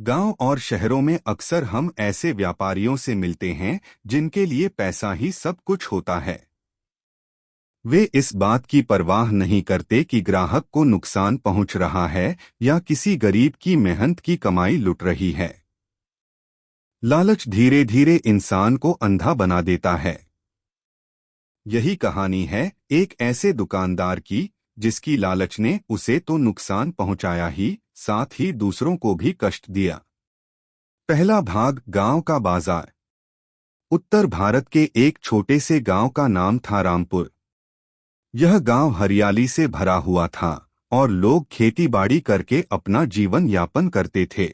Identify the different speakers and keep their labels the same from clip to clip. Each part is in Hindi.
Speaker 1: गांव और शहरों में अक्सर हम ऐसे व्यापारियों से मिलते हैं जिनके लिए पैसा ही सब कुछ होता है। वे इस बात की परवाह नहीं करते कि ग्राहक को नुकसान पहुंच रहा है या किसी गरीब की मेहनत की कमाई लुट रही है। लालच धीरे धीरे इंसान को अंधा बना देता है। यही कहानी है एक ऐसे दुकानदार की जिसकी लालच ने उसे तो नुकसान पहुंचाया ही, साथ ही दूसरों को भी कष्ट दिया। पहला भाग, गांव का बाजार। उत्तर भारत के एक छोटे से गांव का नाम था रामपुर। यह गांव हरियाली से भरा हुआ था और लोग खेती बाड़ी करके अपना जीवन यापन करते थे।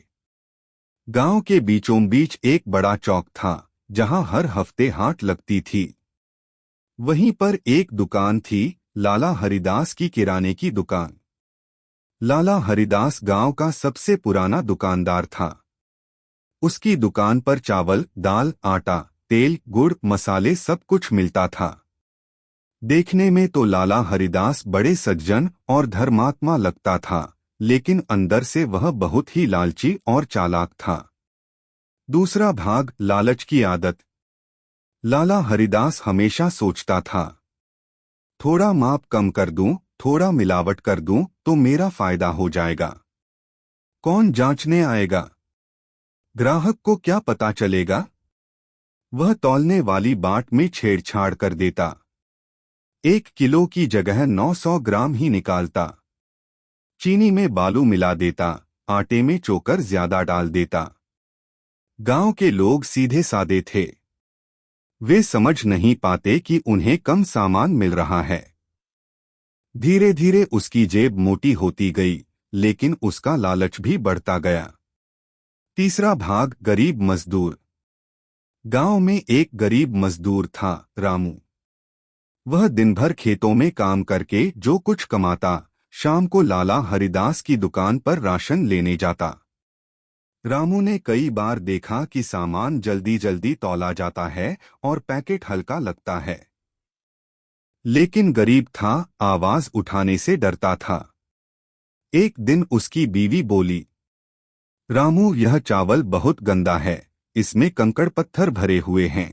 Speaker 1: गांव के बीचों बीच एक बड़ा चौक था जहां हर हफ्ते हाट लगती थी। वहीं पर एक दुकान थी, लाला हरिदास की किराने की दुकान। लाला हरिदास गांव का सबसे पुराना दुकानदार था। उसकी दुकान पर चावल, दाल, आटा, तेल, गुड़, मसाले सब कुछ मिलता था। देखने में तो लाला हरिदास बड़े सज्जन और धर्मात्मा लगता था, लेकिन अंदर से वह बहुत ही लालची और चालाक था। दूसरा भाग, लालच की आदत। लाला हरिदास हमेशा सोचता था, थोड़ा माप कम कर दूं, थोड़ा मिलावट कर दूं तो मेरा फायदा हो जाएगा। कौन जांचने आएगा? ग्राहक को क्या पता चलेगा? वह तौलने वाली बाट में छेड़छाड़ कर देता। 1 किलो की जगह 900 ग्राम ही निकालता। चीनी में बालू मिला देता, आटे में चोकर ज्यादा डाल देता। गांव के लोग सीधे सादे थे। वे समझ नहीं पाते कि उन्हें कम सामान मिल रहा है। धीरे धीरे उसकी जेब मोटी होती गई, लेकिन उसका लालच भी बढ़ता गया। तीसरा भाग, गरीब मजदूर। गांव में एक गरीब मजदूर था, रामू। वह दिन भर खेतों में काम करके जो कुछ कमाता, शाम को लाला हरिदास की दुकान पर राशन लेने जाता। रामू ने कई बार देखा कि सामान जल्दी जल्दी तौला जाता है और पैकेट हल्का लगता है, लेकिन गरीब था, आवाज उठाने से डरता था। एक दिन उसकी बीवी बोली, रामू, यह चावल बहुत गंदा है, इसमें कंकड़ पत्थर भरे हुए हैं।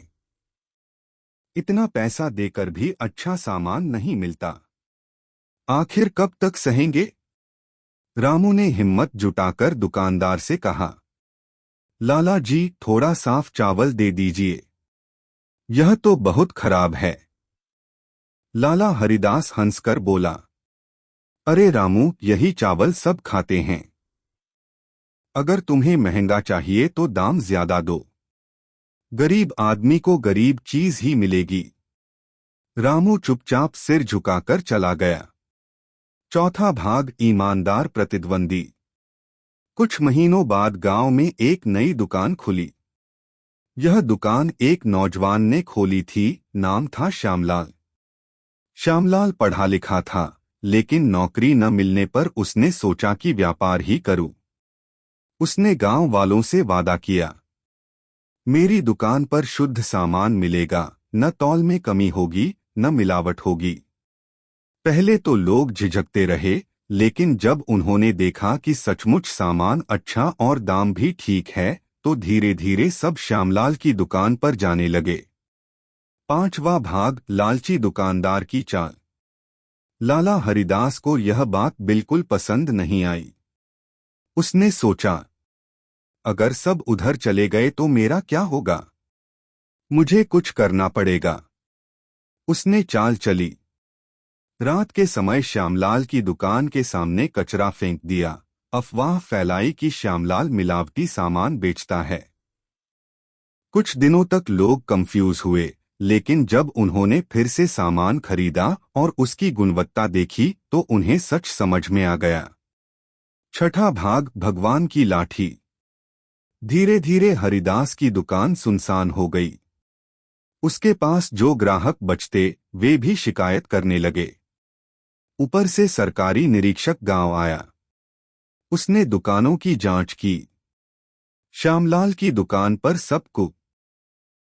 Speaker 1: इतना पैसा देकर भी अच्छा सामान नहीं मिलता। आखिर कब तक सहेंगे? रामू ने हिम्मत जुटाकर दुकानदार से कहा, लाला जी, थोड़ा साफ चावल दे दीजिए, यह तो बहुत खराब है। लाला हरिदास हंसकर बोला, अरे रामू, यही चावल सब खाते हैं। अगर तुम्हें महंगा चाहिए तो दाम ज्यादा दो। गरीब आदमी को गरीब चीज ही मिलेगी। रामू चुपचाप सिर झुकाकर चला गया। चौथा भाग, ईमानदार प्रतिद्वंदी। कुछ महीनों बाद गांव में एक नई दुकान खुली। यह दुकान एक नौजवान ने खोली थी, नाम था श्यामलाल। श्यामलाल पढ़ा लिखा था, लेकिन नौकरी न मिलने पर उसने सोचा कि व्यापार ही करूं। उसने गांव वालों से वादा किया, मेरी दुकान पर शुद्ध सामान मिलेगा, न तौल में कमी होगी, न मिलावट होगी। पहले तो लोग झिझकते रहे, लेकिन जब उन्होंने देखा कि सचमुच सामान अच्छा और दाम भी ठीक है, तो धीरे धीरे सब श्यामलाल की दुकान पर जाने लगे। पांचवा भाग, लालची दुकानदार की चाल। लाला हरिदास को यह बात बिल्कुल पसंद नहीं आई। उसने सोचा, अगर सब उधर चले गए तो मेरा क्या होगा? मुझे कुछ करना पड़ेगा। उसने चाल चली। रात के समय श्यामलाल की दुकान के सामने कचरा फेंक दिया, अफवाह फैलाई कि श्यामलाल मिलावटी सामान बेचता है। कुछ दिनों तक लोग कंफ्यूज हुए, लेकिन जब उन्होंने फिर से सामान खरीदा और उसकी गुणवत्ता देखी तो उन्हें सच समझ में आ गया। छठा भाग, भगवान की लाठी। धीरे धीरे हरिदास की दुकान सुनसान हो गई। उसके पास जो ग्राहक बचते वे भी शिकायत करने लगे। ऊपर से सरकारी निरीक्षक गांव आया। उसने दुकानों की जांच की। श्यामलाल की दुकान पर सबको